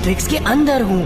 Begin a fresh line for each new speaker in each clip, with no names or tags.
Omnitrix के अंदर हूँ।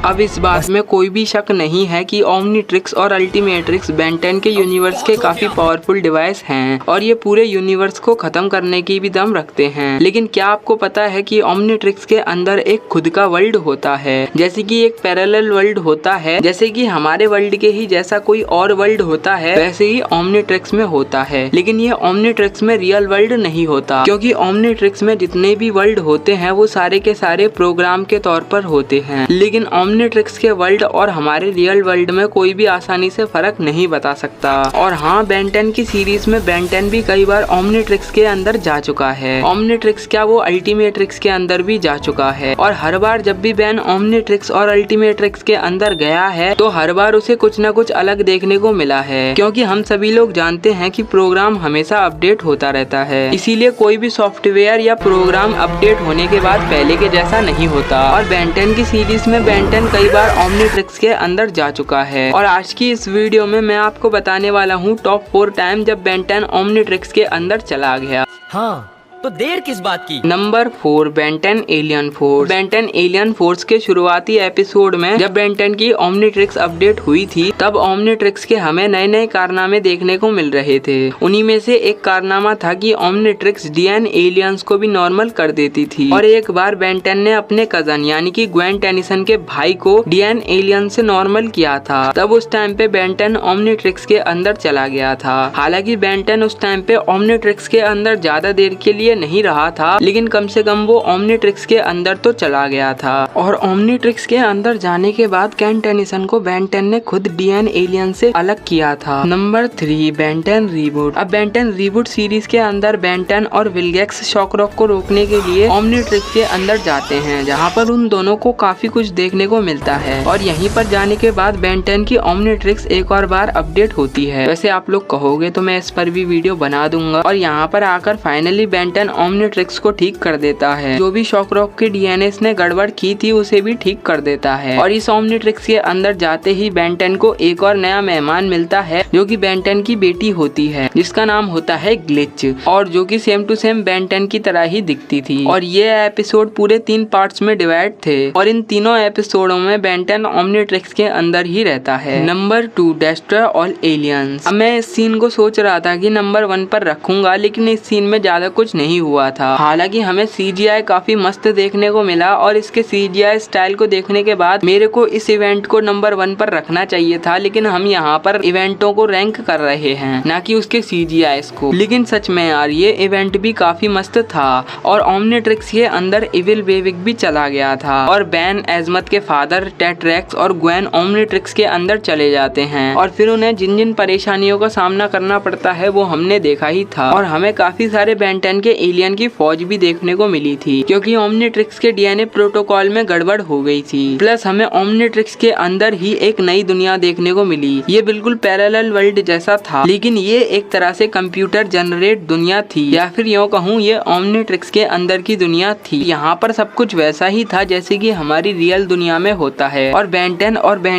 अब इस बात में कोई भी शक नहीं है कि ओमनीट्रिक्स और अल्टीमेट्रिक्स बेन 10 के यूनिवर्स के काफी पावरफुल डिवाइस हैं और ये पूरे यूनिवर्स को खत्म करने की भी दम रखते हैं। लेकिन क्या आपको पता है कि ओमनीट्रिक्स के अंदर एक खुद का वर्ल्ड होता है, जैसे कि एक पैरेलल वर्ल्ड होता है, जैसे कि हमारे वर्ल्ड के ही जैसा कोई और वर्ल्ड होता है वैसे ही ओमनीट्रिक्स में होता है। लेकिन ये ओमनीट्रिक्स में रियल वर्ल्ड नहीं होता, क्योंकि ओमनीट्रिक्स में जितने भी वर्ल्ड होते हैं वो सारे के सारे प्रोग्राम के तौर पर होते हैं। लेकिन ओमनीट्रिक्स के वर्ल्ड और हमारे रियल वर्ल्ड में कोई भी आसानी से फर्क नहीं बता सकता। और हाँ, बेन 10 की सीरीज में बेन 10 भी कई बार ओमनीट्रिक्स के अंदर जा चुका है। ओमनीट्रिक्स क्या, वो अल्टीमेट्रिक्स के अंदर भी जा चुका है। और हर बार जब भी बेन ओमनीट्रिक्स और अल्टीमेट्रिक्स के अंदर गया है तो हर बार उसे कुछ न कुछ अलग देखने को मिला है, क्योंकि हम सभी लोग जानते हैं कि प्रोग्राम हमेशा अपडेट होता रहता है। इसीलिए कोई भी सॉफ्टवेयर या प्रोग्राम अपडेट होने के बाद पहले के जैसा नहीं होता। और बेन 10 की सीरीज में बेन 10 कई बार ओमनीट्रिक्स के अंदर जा चुका है। और आज की इस वीडियो में मैं आपको बताने वाला हूँ टॉप 4 टाइम जब बेन 10 ओमनीट्रिक्स के अंदर चला गया।
हाँ, तो देर किस बात की।
Number 4, Ben 10 alien force. Ben 10 alien force के शुरुआती एपिसोड में जब बेन 10 की ओमनीट्रिक्स अपडेट हुई थी तब ओमनीट्रिक्स के हमें नए नए कारनामे देखने को मिल रहे थे। उन्हीं में से एक कारनामा था कि ओमनीट्रिक्स डीएन एलियंस को भी नॉर्मल कर देती थी। और एक बार बेन 10 ने अपने कजन यानी कि ग्वेन टेनिसन के भाई को डीएन एलियन से नॉर्मल किया था। तब उस टाइम पे बेन 10 ओमनीट्रिक्स के अंदर चला गया था। हालांकि बेन 10 उस टाइम पे ओमनीट्रिक्स के अंदर ज्यादा देर के लिए नहीं रहा था, लेकिन कम से कम वो ओमनीट्रिक्स के अंदर तो चला गया था। और ओमनीट्रिक्स के अंदर जाने के बाद ग्वेन टेनिसन को बेन 10 ने खुद डीएन एलियन से अलग किया था। Number 3, Ben 10 reboot. अब बेन 10 रीबूट सीरीज के अंदर बेन 10 और विलगेक्स शॉकरॉक को रोकने के लिए ओमनीट्रिक्स के अंदर जाते हैं, जहाँ पर उन दोनों को काफी कुछ देखने को मिलता है। और यहीं पर जाने के बाद बेन 10 की ओमनीट्रिक्स एक और बार अपडेट होती है। वैसे आप लोग कहोगे तो मैं इस पर भी वीडियो बना दूंगा। और यहाँ पर आकर फाइनली बेन 10 ओमनीट्रिक्स को ठीक कर देता है। जो भी शॉकरॉक के डीएनए ने गड़बड़ की थी उसे भी ठीक कर देता है। और इस ओमनीट्रिक्स के अंदर जाते ही बेन 10 को एक और नया मेहमान मिलता है, जो कि बेन 10 की बेटी होती है, जिसका नाम होता है ग्लिच, और जो कि सेम टू सेम बेन 10 की तरह ही दिखती थी। और ये एपिसोड पूरे 3 पार्ट्स में डिवाइड थे और इन तीनों एपिसोडों में बेन 10 ओमनीट्रिक्स के अंदर ही रहता है। Number 2, destroy all aliens. अब मैं इस सीन को सोच रहा था कि नंबर 1 पर रखूंगा, लेकिन इस सीन में ज्यादा कुछ नहीं हुआ था। हालांकि हमें सीजीआई काफी मस्त देखने को मिला और इसके सीजीआई स्टाइल को देखने के बाद मेरे को इस इवेंट को नंबर 1 पर रखना चाहिए था, लेकिन हम यहाँ पर इवेंटों को रैंक कर रहे हैं, ना कि उसके सीजीआई को। लेकिन सच में यार ये इवेंट भी काफी मस्त था। और ओमनीट्रिक्स के अंदर इविल बेविक भी चला गया था और बेन एजमत के फादर टेट्रेक्स और ग्वेन ओमनीट्रिक्स के अंदर चले जाते हैं और फिर उन्हें जिन जिन परेशानियों का सामना करना पड़ता है वो हमने देखा ही था। और हमें काफी सारे बेन 10 के एलियन की फौज भी देखने को मिली थी, क्योंकि ओमनीट्रिक्स के डीएनए प्रोटोकॉल में गड़बड़ हो गई थी। प्लस हमें ओमनीट्रिक्स के अंदर ही एक नई दुनिया देखने को मिली। ये बिल्कुल पैरेलल वर्ल्ड जैसा था, लेकिन ये एक तरह से कंप्यूटर जनरेट दुनिया थी, या फिर यूँ कहूँ ये ओमनीट्रिक्स के अंदर की दुनिया थी। यहाँ पर सब कुछ वैसा ही था जैसे कि हमारी रियल दुनिया में होता है। और बेन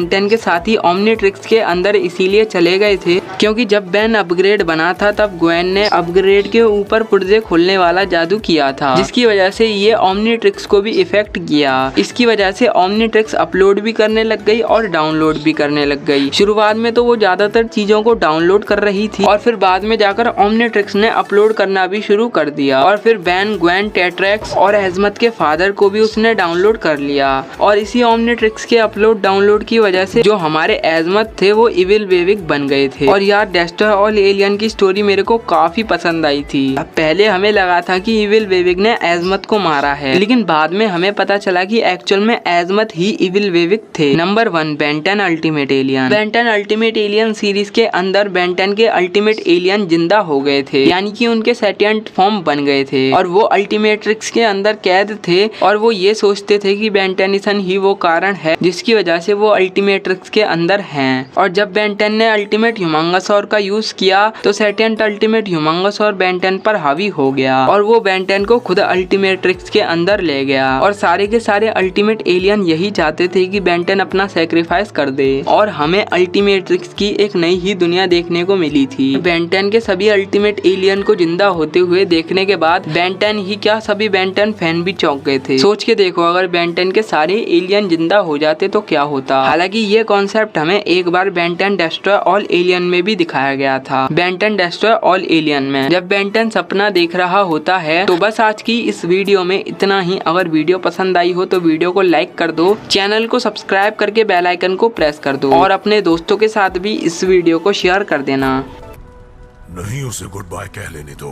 10 के साथ ही ओमनीट्रिक्स के अंदर इसीलिए चले गए थे क्योंकि जब बेन अपग्रेड बना था तब ग्वेन ने अपग्रेड के ऊपर पुर्जे खोलने वाला जादू किया था, जिसकी वजह से ये ओमनीट्रिक्स को भी इफेक्ट किया। इसकी वजह से ओमनीट्रिक्स अपलोड भी करने लग गई और डाउनलोड भी करने लग गई। शुरुआत में तो वो ज्यादातर चीजों को डाउनलोड कर रही थी और फिर बाद में जाकर ओमनीट्रिक्स ने अपलोड करना भी शुरू कर दिया। और फिर बेन, ग्वेन, टेट्रेक्स और एजमत के फादर को भी उसने डाउनलोड कर लिया। और इसी ओमनीट्रिक्स के अपलोड डाउनलोड की वजह से जो हमारे एजमत थे वो इविल बेविक बन गए थे। और यार डिस्ट्रॉय ऑल एलियन की स्टोरी मेरे को काफी पसंद आई थी। अब पहले हमें लगा था कि इविल बेविक ने एजमत को मारा है, लेकिन बाद में हमें पता चला कि एक्चुअल में एजमत ही इविल बेविक थे। Number 1, Ben 10 ultimate alien. Ben 10 ultimate alien series के अंदर बेन 10 के अल्टीमेट एलियन जिंदा हो गए थे, यानी कि उनके सेटिएंट फॉर्म बन गए थे और वो अल्टीमेट्रिक्स के अंदर कैद थे। और वो ये सोचते थे कि बेन टेनिसन ही वो कारण है जिसकी वजह से वो अल्टीमेट्रिक्स के अंदर हैं। और जब बेन 10 ने अल्टीमेट ह्यूमंगसौर का यूज किया तो सेटिएंट अल्टीमेट ह्यूमंगसौर बेन 10 पर हावी हो गया और वो बेन 10 को खुद अल्टीमेट्रिक्स के अंदर ले गया। और सारे के सारे अल्टीमेट एलियन यही चाहते थे कि बेन 10 अपना सेक्रीफाइस कर दे और हमें अल्टीमेट्रिक्स की एक नई ही दुनिया देखने को मिली थी। बेन 10 के सभी अल्टीमेट एलियन को जिंदा होते हुए देखने के बाद बेन 10 ही क्या सभी बेन 10 फैन भी चौंक गए थे। सोच के देखो, अगर बेन 10 के सारे एलियन जिंदा हो जाते तो क्या होता। हालांकि ये कॉन्सेप्ट हमें एक बार बेन 10 डेस्ट्रॉय ऑल एलियन में भी दिखाया गया था। बेन 10 डेस्ट्रॉय ऑल एलियन में जब बेन 10 सपना देख रहा होता है। तो बस आज की इस वीडियो में इतना ही। अगर वीडियो पसंद आई हो तो वीडियो को लाइक कर दो, चैनल को सब्सक्राइब करके बेल आइकन को प्रेस कर दो और अपने दोस्तों के साथ भी इस वीडियो को शेयर कर देना।
नहीं उसे गुड बाय कह लेने दो।